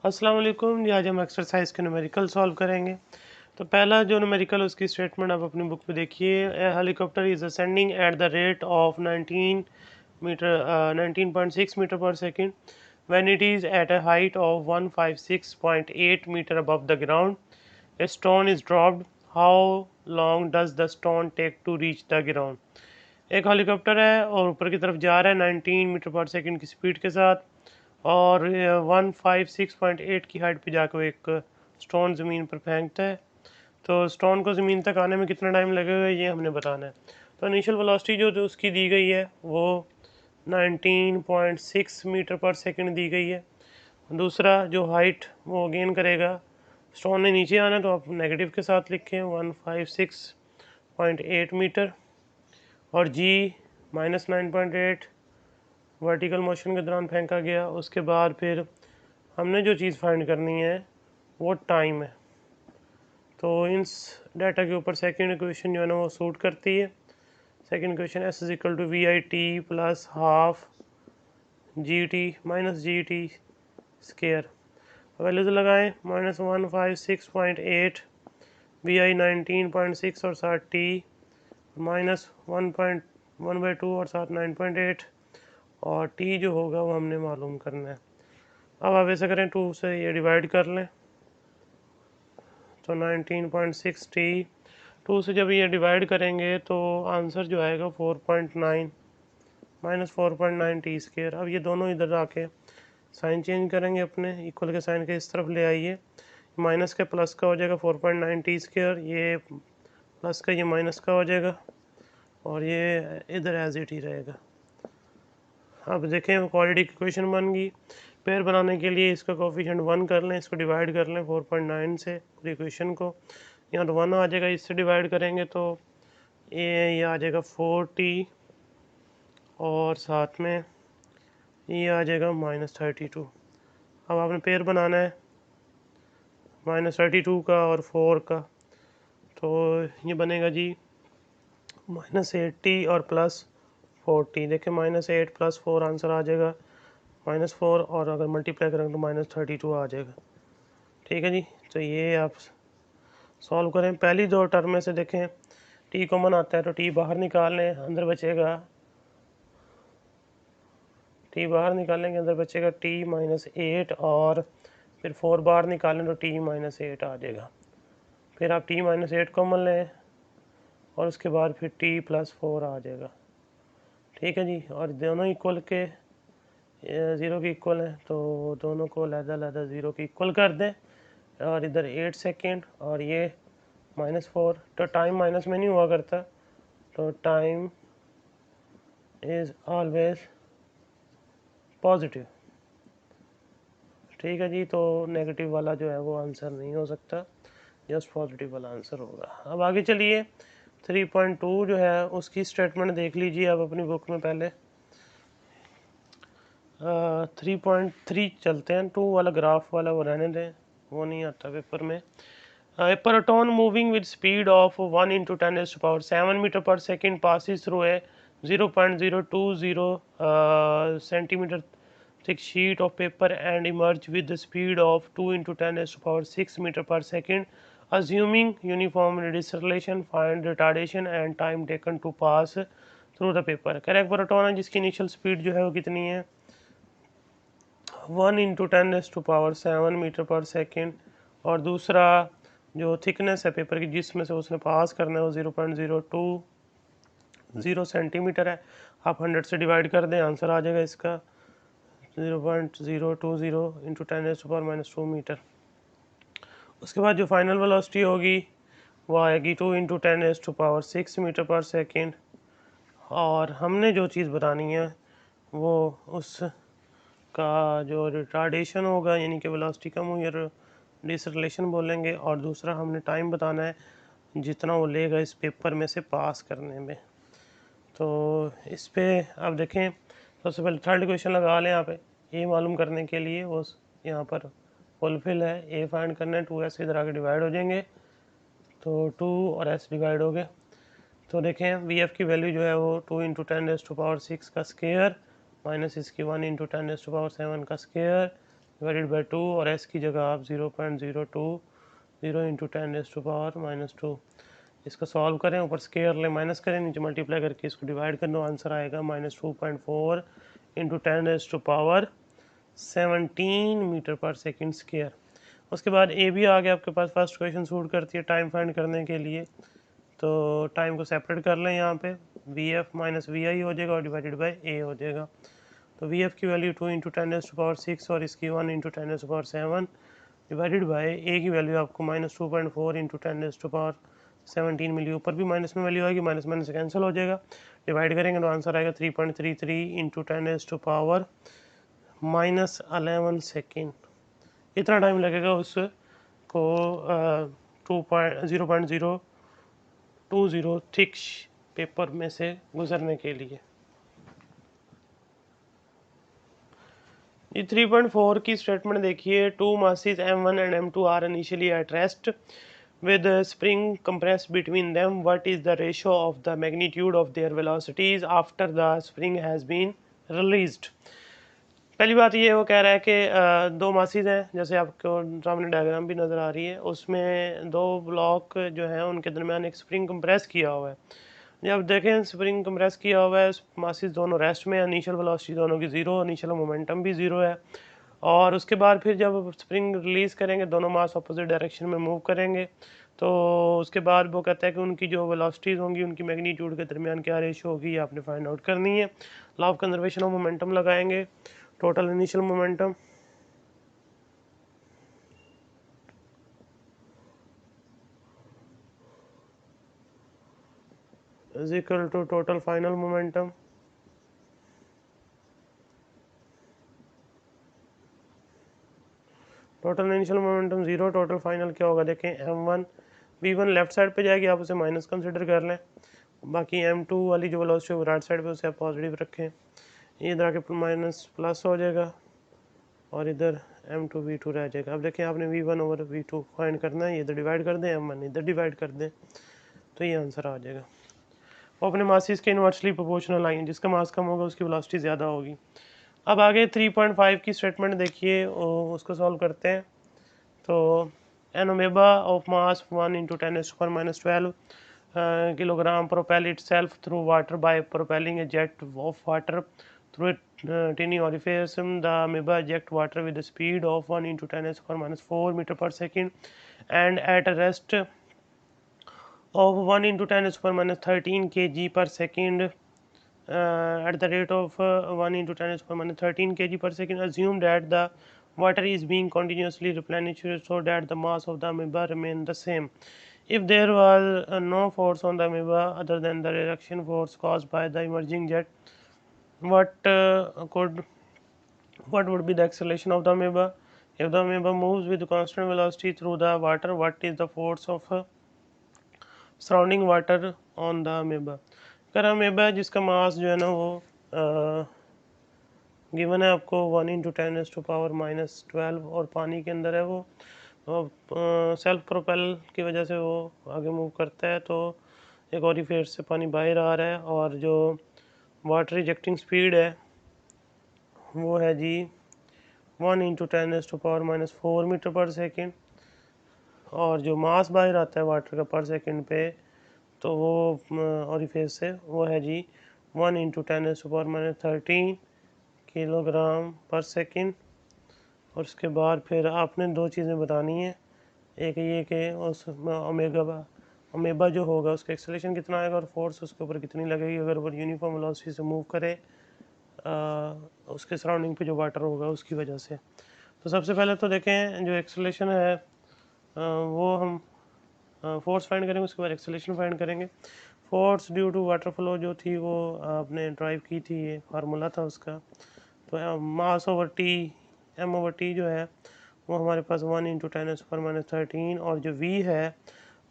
अस्सलाम वालेकुम जी। आज हम एक्सरसाइज के न्यूमेरिकल सॉल्व करेंगे। तो पहला जो न्यूमेरिकल उसकी स्टेटमेंट आप अपनी बुक में देखिए। A helicopter is ascending at the rate of 19.6 metre per second when it is at a height of 156.8 metre above the ground. A stone is dropped. How long does the stone take to reach the ground. एक helicopter है और ऊपर की तरफ जा रहा है 19 metre per second की स्पीड के साथ, और 156.8 की हाइट पे जाकर एक स्टोन ज़मीन पर फेंकता है। तो स्टोन को ज़मीन तक आने में कितना टाइम लगेगा ये हमने बताना है। तो इनिशियल वेलोसिटी जो उसकी दी गई है वो 19.6 मीटर पर सेकंड दी गई है। दूसरा जो हाइट वो गेन करेगा, स्टोन ने नीचे आना तो आप नेगेटिव के साथ लिखें 156.8 मीटर, और जी -9.8 वर्टिकल मोशन के दौरान फेंका गया। उसके बाद फिर हमने जो चीज़ फाइंड करनी है वो टाइम है। तो इन डाटा के ऊपर सेकंड इक्वेशन जो है ना वो सूट करती है। Second equation S is equal to V I T plus half G T minus G T square. Values लगाएं, -156.8, वी आई 19.6 और साथ टी -1.1/2 और साथ 9.8, और टी जो होगा वो हमने मालूम करना है। अब आप ऐसा करें, 2 से ये डिवाइड कर लें तो 19.6 टी 2 से जब ये डिवाइड करेंगे तो आंसर जो आएगा 4.9 -4.9 टी स्केयर। अब ये दोनों इधर आके साइन चेंज करेंगे, अपने इक्वल के साइन के इस तरफ ले आइए। माइनस के प्लस का हो जाएगा 4.9 टी स्केयर, ये प्लस का ये माइनस का हो जाएगा, और ये इधर एज इट ही रहेगा। अब देखें क्वाड्रेटिक इक्वेशन बन गई। पेयर बनाने के लिए इसका कोफिशिएंट 1 कर लें, इसको डिवाइड कर लें 4.9 से इक्वेशन को। यहाँ तो 1 आ जाएगा, इससे डिवाइड करेंगे तो ये आ जाएगा 4t, और साथ में ये आ जाएगा -32। अब आपने पेयर बनाना है -32 का और 4 का, तो ये बनेगा जी -8t और +4t। देखें -8 + 4 आंसर आ जाएगा -4, और अगर मल्टीप्लाई करेंगे तो -32 आ जाएगा। ठीक है जी। तो ये आप सॉल्व करें। पहली दो टर्म में से देखें टी कॉमन आता है तो टी बाहर निकाल लें, अंदर बचेगा टी बाहर निकालेंगे, अंदर बचेगा t-8, और फिर 4 बाहर निकालें तो t-8 आ जाएगा। फिर आप t-8 कॉमन लें और उसके बाद फिर t + 4 आ जाएगा। ठीक है जी। और दोनों इक्वल के 0 के इक्वल हैं तो दोनों को अलग-अलग 0 के इक्वल कर दें, और इधर 8 सेकेंड और ये -4, तो टाइम माइनस में नहीं हुआ करता, तो टाइम इज़ ऑलवेज पॉजिटिव। ठीक है जी। तो नेगेटिव वाला जो है वो आंसर नहीं हो सकता, जस्ट पॉजिटिव वाला आंसर होगा। अब आगे चलिए 3.2 जो है उसकी स्टेटमेंट देख लीजिए आप अपनी बुक में। पहले 3.3 चलते हैं, 2 वाला ग्राफ वाला वो रहने दें, वो नहीं आता पेपर में। A proton moving with speed of 1 into 10⁻7 meter per second passes through a 0.020 centimeter thick sheet of paper and emerge with the speed of 2 into 10⁻6 meter per second. Assuming uniform deceleration, find retardation and time taken to pass through the paper. Correct proton है जिसकी initial speed जो है वो कितनी है, 1 into 10⁻7 metre per second, और दूसरा जो थिकनेस है पेपर की जिसमें से उसने पास करना है वो 0.020 सेंटीमीटर है। आप 100 से डिवाइड कर दें, आंसर आ जाएगा इसका 0.020 इंटू 10⁻2 मीटर। उसके बाद जो फाइनल वेलोसिटी होगी वो आएगी 2 इंटू 10⁻6 मीटर पर सेकेंड, और हमने जो चीज़ बतानी है वो उस का जो रिटार्डेशन होगा, यानी कि वेलोसिटी कम हुई और डिसलेशन बोलेंगे, और दूसरा हमने टाइम बताना है जितना वो लेगा इस पेपर में से पास करने में। तो इस पे आप देखें, सबसे पहले थर्ड क्वेश्चन लगा लें यहाँ पे, ये मालूम करने के लिए वो यहाँ पर फुलफिल है, ए फाइंड करना है, 2s इधर आके डिवाइड हो जाएंगे तो 2 और s डिवाइड हो गए। तो देखें वी एफ की वैल्यू जो है वो 2 इंटू 10⁻6 का स्केयर माइनस इसकी 1 इंटू 10⁻7 का स्केयर डिवाइडेड बाई 2 और s की जगह आप 0.020 इंटू 10⁻⁻²। इसको सॉल्व करें, ऊपर स्केयर लें, माइनस करें, नीचे मल्टीप्लाई करके इसको डिवाइड कर दो, आंसर आएगा -2.4 into 10⁻17 metre per second square. उसके बाद ए भी आ गया आपके पास, फर्स्ट क्वेश्चन सूट करती है टाइम फाइंड करने के लिए। तो टाइम को सेपरेट कर लें, यहाँ पे वी एफ माइनस वी आई हो जाएगा और डिवाइडेड बाई ए हो जाएगा। तो वी एफ की वैल्यू 2 इंटू 10⁻6 और इसकी 1 इंटू 10⁻7 डिवाइडेड बाई ए की वैल्यू आपको -2.4 इंटू 10⁻17 मिली। ऊपर भी माइनस में वैल्यू आएगी, माइनस माइनस कैंसिल हो जाएगा, डिवाइड करेंगे तो आंसर आएगा 3.33 इंटू 10⁻11 सेकेंड। इतना टाइम लगेगा उसको 0.20 थिक पेपर में से गुजरने के लिए। ये 3.4 की स्टेटमेंट देखिए, 2 masses m1 and m2 are initially at rest with a spring compressed between them. What is the ratio of the magnitude of their velocities after the spring has been released? पहली बात ये वो कह रहा है कि दो मासीज हैं, जैसे आपको सामने डायग्राम भी नज़र आ रही है, उसमें दो ब्लॉक जो हैं उनके दरमियान एक स्प्रिंग कंप्रेस किया हुआ है। जब देखें स्प्रिंग कंप्रेस किया हुआ है, मासीज दोनों रेस्ट में, इनिशियल वेलोसिटी दोनों की ज़ीरो, इनिशियल मोमेंटम भी ज़ीरो है। और उसके बाद फिर जब स्प्रिंग रिलीज़ करेंगे, दोनों मास अपोजिट डायरेक्शन में मूव करेंगे, तो उसके बाद वो कहता है कि उनकी जो वेलोसिटीज़ होंगी उनकी मैग्नीट्यूड के दरमियान क्या रेशो होगी, ये आपने फाइंड आउट करनी है। Law of conservation of momentum लगाएंगे, total initial momentum is equal to total final momentum. Total initial momentum zero, total final क्या होगा देखें, m1 v1 लेफ्ट साइड पे जाएगी, आप उसे माइनस कंसिडर कर लें, बाकी m2 वाली जो वेलोसिटी है वो राइट साइड पे, उसे आप पॉजिटिव रखें, ये इधर आके माइनस प्लस हो जाएगा और इधर m2 v2 रह जाएगा। अब देखें आपने v1 ओवर v2 फाइंड करना है, ये इधर डिवाइड कर दें, m1 इधर डिवाइड कर दें, तो ये आंसर आ जाएगा। वो अपने मासेस के इन्वर्सली प्रोपोर्शनल आएंगे, जिसका मास कम होगा उसकी वेलोसिटी ज़्यादा होगी। अब आगे 3.5 की स्टेटमेंट देखिए, उसको सॉल्व करते हैं। तो an amoeba of mass 1 into 10⁻⁻12 kilogram propel itself through water by propelling a jet of water through a tiny orifice. The amoeba eject water with the speed of 1 into 10⁻⁴ meter per second and at a rest of 1 into 10⁻13 kg per second. At the rate of 1 into 10⁻13 kg per second, assume that the water is being continuously replenished so that the mass of the amoeba remain the same. If there was no force on the amoeba other than the reaction force caused by the emerging jet, what would be the acceleration of the amoeba? If the amoeba moves with constant velocity through the water, what is the force of surrounding water on the amoeba? अगर amoeba जिसका मास जो है ना वो given है आपको 1 into 10⁻⁻12 और पानी के अंदर है, वो सेल्फ प्रोपेल की वजह से वो आगे मूव करता है, तो एक ओरिफिस से पानी बाहर आ रहा है और जो वाटर रिजेक्टिंग स्पीड है वो है जी 1 इंटू 10⁻⁻4 मीटर पर सेकेंड, और जो मास बाहर आता है वाटर का पर सेकेंड पे, तो वो ओरिफिस से वो है जी 1 इंटू 10⁻13 किलोग्राम पर सेकेंड। और उसके बाद फिर आपने दो चीज़ें बतानी है, एक ये कि उस अमेबा जो होगा उसका एक्सेलरेशन कितना आएगा और फोर्स उसके ऊपर कितनी लगेगी अगर वो यूनिफॉर्म वेलोसिटी से मूव करे उसके सराउंडिंग पे जो वाटर होगा उसकी वजह से। तो सबसे पहले तो देखें जो एक्सेलरेशन है वो हम फोर्स फाइंड करेंगे, उसके बाद एक्सेलरेशन फाइंड करेंगे। Force due to water flow जो थी वो आपने ड्राइव की थी, ये फार्मूला था उसका। तो mass over T, M over T जो है वो हमारे पास 1 इंटू 10⁻13 और जो v है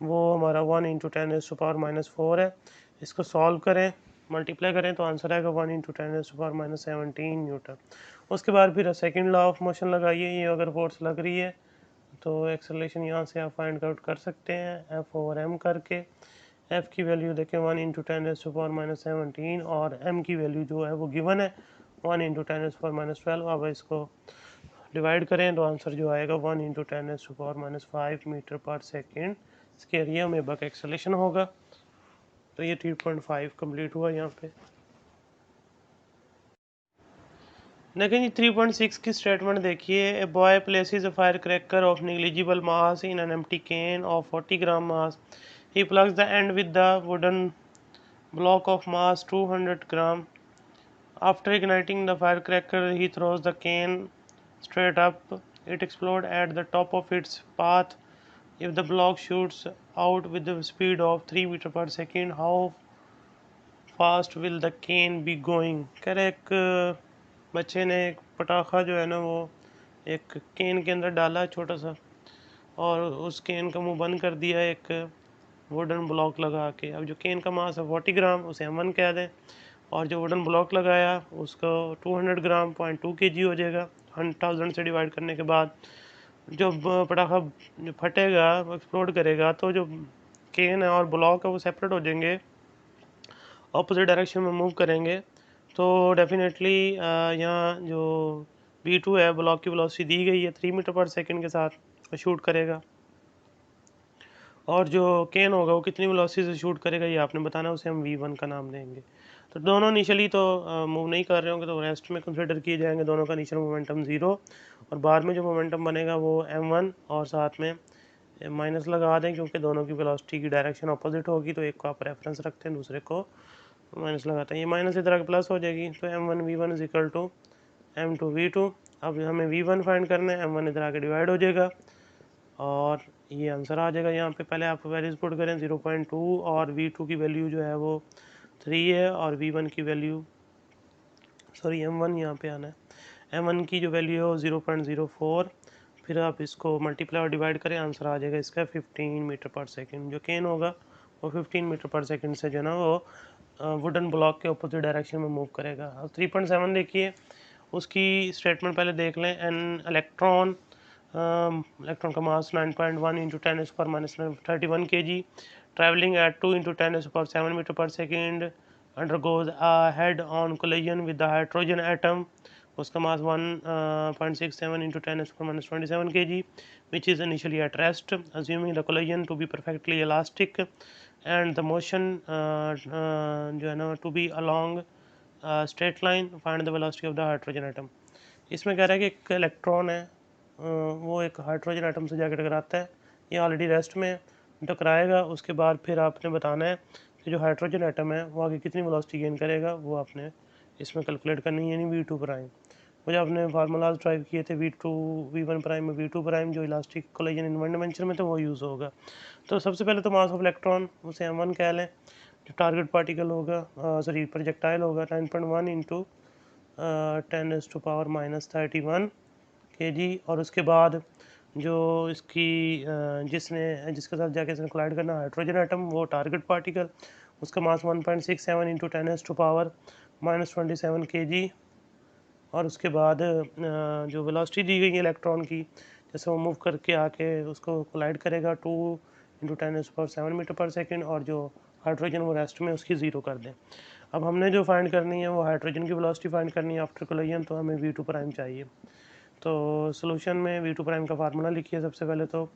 वो हमारा 1 इंटू 10⁻⁻4 है। इसको सॉल्व करें, मल्टीप्लाई करें तो आंसर आएगा 1 इंटू 10⁻17 न्यूटन। उसके बाद फिर सेकेंड लॉ ऑफ मोशन लगाइए, ये अगर फोर्स लग रही है तो एक्सेलरेशन यहाँ से आप फाइंड आउट कर सकते हैं एफ ओवर एम करके। एफ की वैल्यू देखें 1 इंटू 10⁻⁻17 और एम की वैल्यू जो है वो गिवन है 1 इंटू 10⁻⁻12। अब इसको डिवाइड करें तो आंसर जो आएगा 1 into 10⁻⁻5 metre per second square, ये अमीबा का एक्सेलेरेशन होगा। तो ये 3.5 कंप्लीट हुआ यहाँ पे। लेकिन 3.6 की स्टेटमेंट देखिए, a boy places a fire cracker of negligible mass in an empty can of 40 gram mass, he plugs the end with the wooden block of mass 200 gram. After igniting the firecracker, he throws the cane straight up. It explodes at the top of its path. If the block shoots out with the speed of 3 meter per second, how fast will the cane be going? कह रहे एक बच्चे ने एक पटाखा जो है ना वो एक केन के अंदर डाला छोटा सा, और उस केन का मुंह बंद कर दिया एक वुडन ब्लॉक लगा के। अब जो केन का मास है 40 ग्राम, उसे M1 कह दें, और जो वुडन ब्लॉक लगाया उसको 200 ग्राम 0.2 kg हो जाएगा 1000 से डिवाइड करने के बाद। जब पटाखा जो फटेगा एक्सप्लोड करेगा तो जो केन है और ब्लॉक है वो सेपरेट हो जाएंगे, ऑपोजिट डायरेक्शन में मूव करेंगे। तो डेफिनेटली यहाँ जो V2 है, ब्लॉक की वेलोसिटी दी गई है 3 मीटर पर सेकेंड के साथ शूट करेगा, और जो केन होगा वो कितनी वेलोसिटी से शूट करेगा ये आपने बताना, उसे हम V1 का नाम देंगे। तो दोनों इनिशियली तो मूव नहीं कर रहे होंगे, तो रेस्ट में कंसिडर किए जाएंगे दोनों का इनिशियल मोमेंटम 0, और बाद में जो मोमेंटम बनेगा वो M1, और साथ में माइनस लगा दें क्योंकि दोनों की वेलोसिटी की डायरेक्शन अपोजिट होगी, तो एक को आप रेफरेंस रखते हैं, दूसरे को माइनस लगाते हैं। ये माइनस इधर आके प्लस हो जाएगी, तो M1 V1 is equal to M2 V2। अब हमें V1 फाइंड करना है, M1 इधर आके डिवाइड हो जाएगा और ये आंसर आ जाएगा। यहाँ पे पहले आप वैल्यूज पुट करें 0.2, और V2 की वैल्यू जो है वो 3 है, और V1 की वैल्यू M1 यहाँ पे आना है, M1 की जो वैल्यू है वो 0.04। फिर आप इसको मल्टीप्लाई और डिवाइड करें, आंसर आ जाएगा इसका 15 मीटर पर सेकेंड। जो केन होगा वो 15 मीटर पर सेकेंड से जो है ना वो वुडन ब्लॉक के अपोजिट डायरेक्शन में मूव करेगा। अब 3.7 देखिए, उसकी स्टेटमेंट पहले देख लें। एन इलेक्ट्रॉन का मास 9.1 into 10⁻31 kg, traveling at 2 into 10⁻7 meter per second, undergoes a head-on collision with the hydrogen atom. उसका मास 1.67 into 10⁻27 kg, which is initially at rest. Assuming the collision to be perfectly elastic and the motion जो है ना to be along straight line, find the velocity of the hydrogen atom. इसमें कह रहा है कि एक इलेक्ट्रॉन है, वो एक हाइड्रोजन एटम से जाकर टकराता है, ये ऑलरेडी रेस्ट में टकराएगा। उसके बाद फिर आपने बताना है कि जो हाइड्रोजन एटम है वो आगे कितनी वेलोसिटी गेन करेगा, वो आपने इसमें कैलकुलेट करनी है, यानी V2 प्राइम। वो जो आपने फार्मूलाज ड्राइव किए थे V1 प्राइम में V2 प्राइम जो elastic collision in one dimension में, तो वो यूज़ होगा। तो सबसे पहले तो मास ऑफ इलेक्ट्रॉन उसे M1 कह लें, जो टारगेट पार्टिकल होगा प्रोजेक्टाइल होगा 9.1 इंटू 10⁻31 kg, और उसके बाद जो इसकी जिसके साथ जाके इसने कोलाइड करना हाइड्रोजन एटम, वो टारगेट पार्टिकल, उसका मास 1.67 इंटू 10⁻27 kg, और उसके बाद जो वेलोसिटी दी गई है इलेक्ट्रॉन की, जैसे वो मूव करके आके उसको कोलाइड करेगा 2 इंटू 10⁻7 मीटर पर सेकेंड, और जो हाइड्रोजन वो रेस्ट में उसकी ज़ीरो कर दें। अब हमने जो फाइंड करनी है वो हाइड्रोजन की वेलोसिटी फाइंड करनी है आफ्टर कोलिजन, तो हमें V2 प्राइम चाहिए। तो सोल्यूशन में V2 प्राइम का फार्मूला लिखिए सबसे पहले तो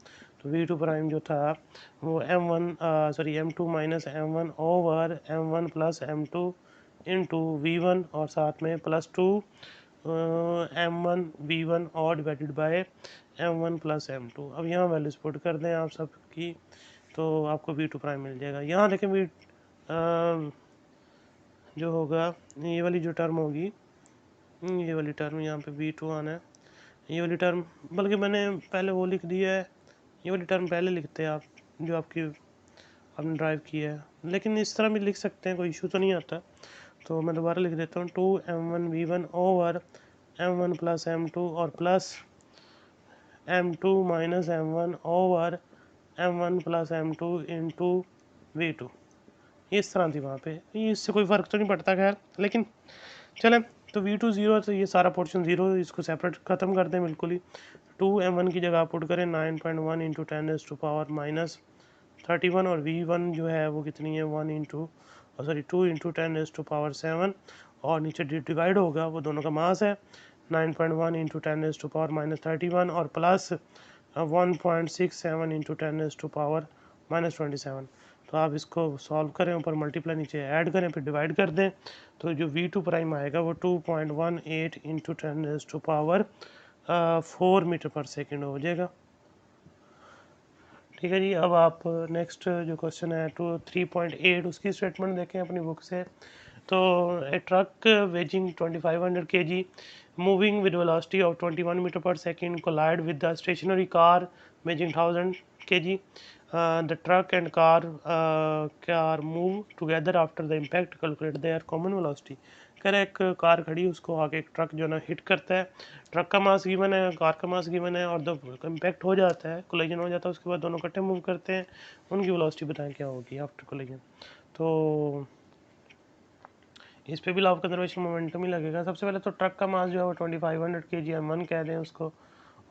V2 प्राइम जो था वो M2 minus M1 over M1 plus M2 into V1, और साथ में प्लस 2 M1 V1 और divided by M1 plus M2। अब यहाँ वैल्यूज पुट कर दें आप सबकी, तो आपको V2 प्राइम मिल जाएगा। यहाँ देखें जो होगा ये वाली जो टर्म होगी, ये वाली टर्म यहाँ पे V2 आना है, ये वाली टर्म, बल्कि मैंने पहले वो लिख दिया है, ये वाली टर्म पहले लिखते हैं आप जो आपने ड्राइव किया है, लेकिन इस तरह भी लिख सकते हैं, कोई इशू तो नहीं आता। तो मैं दोबारा लिख देता हूँ 2M1 V1 over M1 plus M2 और plus M2 minus M1 over M1 plus M2 into V2। इस तरह थी वहाँ पे, ये इससे कोई फ़र्क तो नहीं पड़ता खैर, लेकिन चलें। तो V2 0, तो ये सारा पोर्शन 0, इसको सेपरेट ख़त्म कर दें बिल्कुल ही। 2M1 की जगह पुट करें 9.1 इंटू 10⁻31, और V1 जो है वो कितनी है 2 इंटू 10⁻7, और नीचे डिवाइड होगा, वो दोनों का मास है 9.1 इंटू 10⁻⁻31 और प्लस 1.67 इंटू 10⁻⁻27। तो आप इसको सॉल्व करें, ऊपर मल्टीप्लाई नीचे ऐड करें, फिर डिवाइड कर दें। तो जो V2 प्राइम आएगा वो 2.18 इंटू 10⁻⁴ मीटर पर सेकेंड हो जाएगा। ठीक है जी। अब आप नेक्स्ट जो क्वेश्चन है 3.8 उसकी स्टेटमेंट देखें अपनी बुक से। तो a truck weighing 2500 kg moving with velocity of 21 metre per second collide with the stationary car weighing 1000 kg। The truck and car move together after the impact, calculate their common velocity. कह रहा है एक car खड़ी, उसको आगे एक truck जो है ना हिट करता है, ट्रक का मास गिवन है, कार का मास गिवन है, और जब इम्पैक्ट हो जाता है, कोलिजन हो जाता है, उसके बाद दोनों इकट्ठे मूव करते हैं, उनकी वेलोसिटी बताएं क्या होगी आफ्टर कोलिजन। तो इस पे भी लॉ ऑफ कंजर्वेशन मोमेंटम ही लगेगा। सबसे पहले तो ट्रक का मास जो है वो 2500 kg M1 कह दें उसको,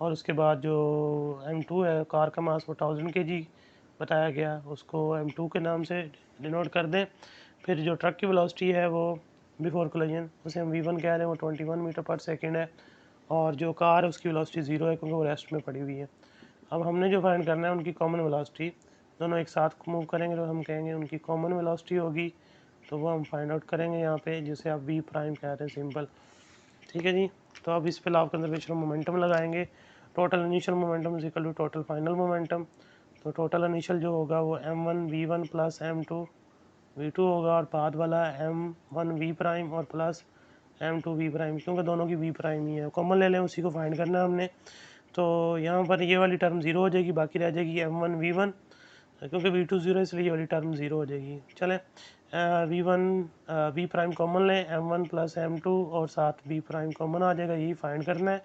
और उसके बाद जो M2 है कार का मास वो 1000 kg बताया गया, उसको M2 के नाम से डिनोट कर दें। फिर जो ट्रक की वेलोसिटी है वो बिफोर कोलिजन, उसे हम V1 कह रहे हैं, वो 21 मीटर पर सेकेंड है, और जो कार है उसकी वेलोसिटी 0 है क्योंकि वो रेस्ट में पड़ी हुई है। अब हमने जो फाइंड करना है उनकी कॉमन वेलोसिटी, दोनों एक साथ मूव करेंगे तो हम कहेंगे उनकी कॉमन वेलोसिटी होगी, तो वो हम फाइंड आउट करेंगे यहाँ पे, जिसे आप V प्राइम कह रहे हैं सिंपल। ठीक है जी। तो अब इस पे law of conservation of momentum लगाएंगे। Total initial momentum is equal to total final momentum. तो टोटल इनिशियल जो होगा वो M1 V1 plus M2 V2 होगा, और बाद वाला M1 V प्राइम और प्लस M2 V प्राइम, क्योंकि दोनों की V प्राइम ही है, कॉमन ले लें, उसी को फाइंड करना है हमने। तो यहाँ पर ये वाली टर्म 0 हो जाएगी, बाकी रह जाएगी M1 V1, क्योंकि V2 0 इसलिए ये वाली टर्म 0 हो जाएगी। चलें V1 V प्राइम कॉमन लें, M1 प्लस M2 और साथ V प्राइम कॉमन आ जाएगा, यही फाइंड करना है।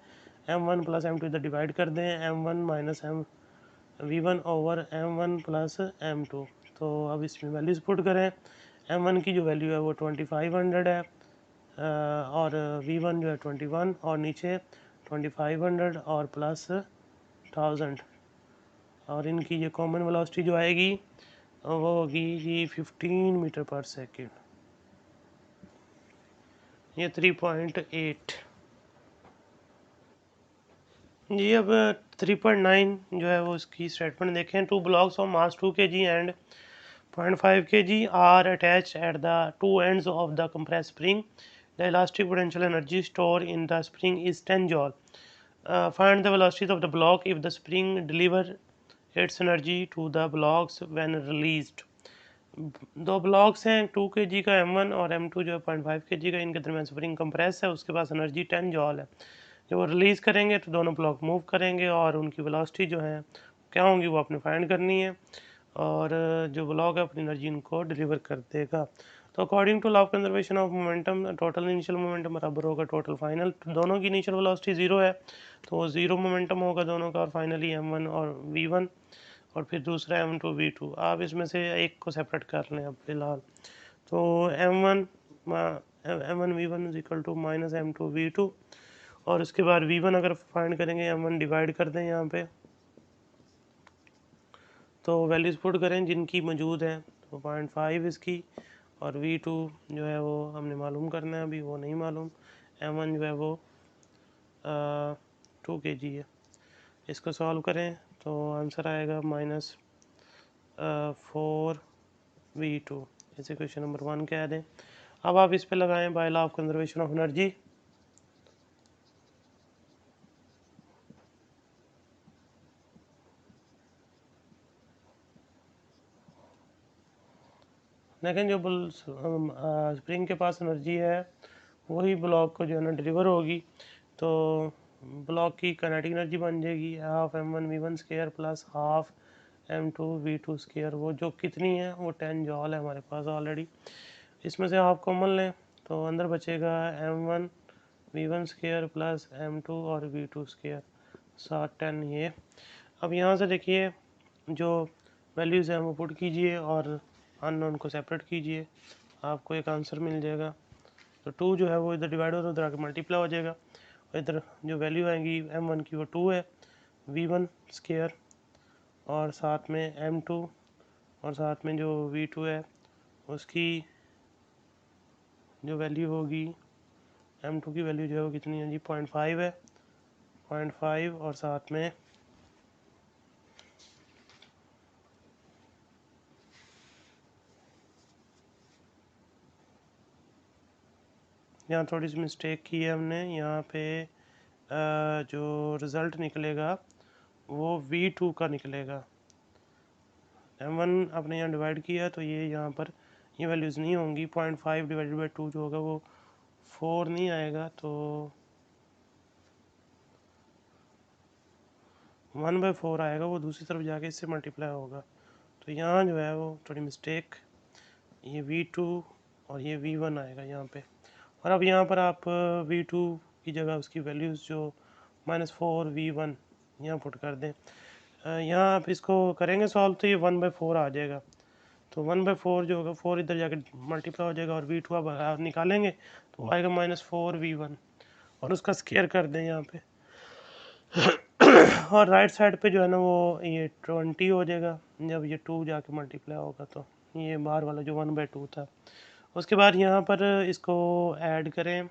M1 प्लस M2 इधर डिवाइड कर दें, M1 minus V1 over M1 plus M2। तो अब इसमें वैल्यूज पुट करें। M1 की जो वैल्यू है वो 2500 है, और V1 जो है 21, और नीचे 2500 और प्लस 1000, और इनकी ये कॉमन वेलोसिटी जो आएगी वो होगी जी 15 मीटर पर सेकेंड। ये 3.8 जी। अब 3.9 जो है वो इसकी स्टेटमेंट देखें। 2 blocks of mass 2 kg and 0.5 kg are attached at the two ends of the compressed spring. The elastic potential energy stored in the spring is 10 joule. Find the velocities of the block if the spring deliver its energy to the blocks when released. दो blocks हैं 2 kg का M1 और M2 जो है 0.5 kg का, इनके दरमियान spring compress है, उसके पास एनर्जी 10 जॉल है। जब वो रिलीज़ करेंगे तो दोनों ब्लॉक मूव करेंगे, और उनकी वेलोसिटी जो है क्या होंगी वो आपने फाइंड करनी है, और जो ब्लॉक है अपनी एनर्जी इनको डिलीवर कर देगा। तो according to law of conservation of momentum, total initial momentum बराबर होगा टोटल फाइनल। दोनों की इनिशियल वेलोसिटी 0 है, तो वो 0 मोमेंटम होगा दोनों का, और फाइनली M1 और V1, और फिर दूसरा M2 V2। आप इसमें से एक को सेपरेट कर लें अब फिलहाल। तो M1 V1 is equal to minus M2 V2, और उसके बाद V1 अगर फाइंड करेंगे M1 डिवाइड कर दें यहाँ पे, तो वैल्यूज पुट करें जिनकी मौजूद है। तो 0.5 इसकी, और V2 जो है वो हमने मालूम करना है, अभी वो नहीं मालूम। M1 जो है वो 2 kg है। इसको सॉल्व करें तो आंसर आएगा -4V2, इसे क्वेश्चन नंबर 1 कह दें। अब आप इस पे लगाएं by law of conservation of energy. लेकिन जो स्प्रिंग के पास एनर्जी है वही ब्लॉक को जो है ना डिलीवर होगी, तो ब्लॉक की काइनेटिक एनर्जी बन जाएगी half M1 V1 square plus half M2 V2 square, वो जो कितनी है वो 10 जॉल है हमारे पास ऑलरेडी। इसमें से हाफ कॉमन लें तो अंदर बचेगा M1 V1 square plus M2 और V2 स्क्वायर, 7 10 ये। अब यहाँ से देखिए जो वैल्यूज़ हैं वो पुट कीजिए और अननोन को सेपरेट कीजिए, आपको एक आंसर मिल जाएगा। तो 2 जो है वो इधर डिवाइड हो तो उधर आके मल्टीप्लाई हो जाएगा, और इधर जो वैल्यू आएंगी M1 की वो 2 है, V1 स्क्वायर, और साथ में M2, और साथ में जो V2 है उसकी जो वैल्यू होगी M2 की वैल्यू जो है वो कितनी है जी 0.5 है, 0.5 और साथ में यहाँ थोड़ी सी मिस्टेक की है हमने। यहाँ पे जो रिज़ल्ट निकलेगा वो V2 का निकलेगा। M1 आपने यहाँ डिवाइड किया तो ये यहाँ पर ये वैल्यूज़ नहीं होंगी। 0.5 डिवाइडेड बाई 2 जो होगा वो 4 नहीं आएगा, तो 1/4 आएगा, वो दूसरी तरफ जाके इससे मल्टीप्लाई होगा। तो यहाँ जो है वो थोड़ी मिस्टेक, ये V2 और ये V1 आएगा यहाँ पे। और अब यहाँ पर आप V2 की जगह उसकी वैल्यूज़ जो -4 V1 यहाँ पुट कर दें। यहाँ आप इसको करेंगे सॉल्व तो ये 1/4 आ जाएगा। तो 1/4 जो होगा 4 इधर जाके मल्टीप्लाई हो जाएगा और V2 अब निकालेंगे तो आएगा -4 V1 और उसका स्केयर कर दें यहाँ पे। और राइट साइड पे जो है ना वो ये 20 हो जाएगा जब ये 2 जाके मल्टीप्लाई होगा, तो ये बाहर वाला जो 1/2 था। उसके बाद यहाँ पर इसको ऐड करें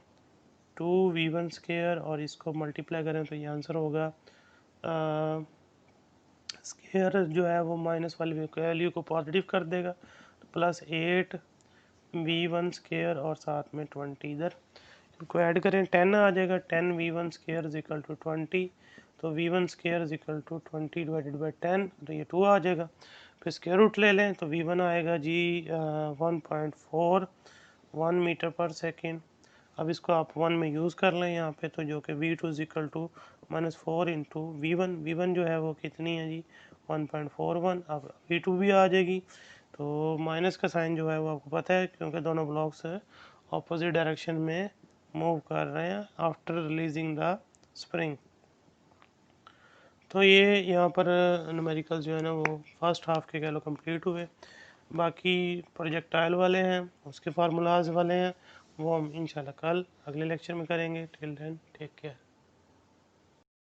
2V1 स्केयर और इसको मल्टीप्लाई करें तो ये आंसर होगा स्केयर जो है वो माइनस वाली वैल्यू को पॉजिटिव कर देगा, तो +8V1 स्केयर और साथ में 20 इधर इनको ऐड करें 10 आ जाएगा। 10V1 square is equal to 20, तो V1 square is equal to 20 divided by 10, तो ये 2 आ जाएगा। फिर स्केयर रूट ले लें तो V1 आएगा जी 1.41 मीटर पर सेकेंड। अब इसको आप 1 में यूज़ कर लें यहाँ पे, तो जो कि V2 is equal to -4 into V1 जो है वो कितनी है जी 1.41। अब V2 भी आ जाएगी, तो माइनस का साइन जो है वो आपको पता है क्योंकि दोनों ब्लॉक्स ऑपोजिट डायरेक्शन में मूव कर रहे हैं आफ्टर रिलीजिंग द स्प्रिंग। तो ये यहाँ पर न्यूमेरिकल जो है ना वो फर्स्ट हाफ के कह लो कंप्लीट हुए। बाकी प्रोजेक्टाइल वाले हैं, उसके फार्मूलाज वाले हैं, वो हम इंशाल्लाह कल अगले लेक्चर में करेंगे। Till then take care.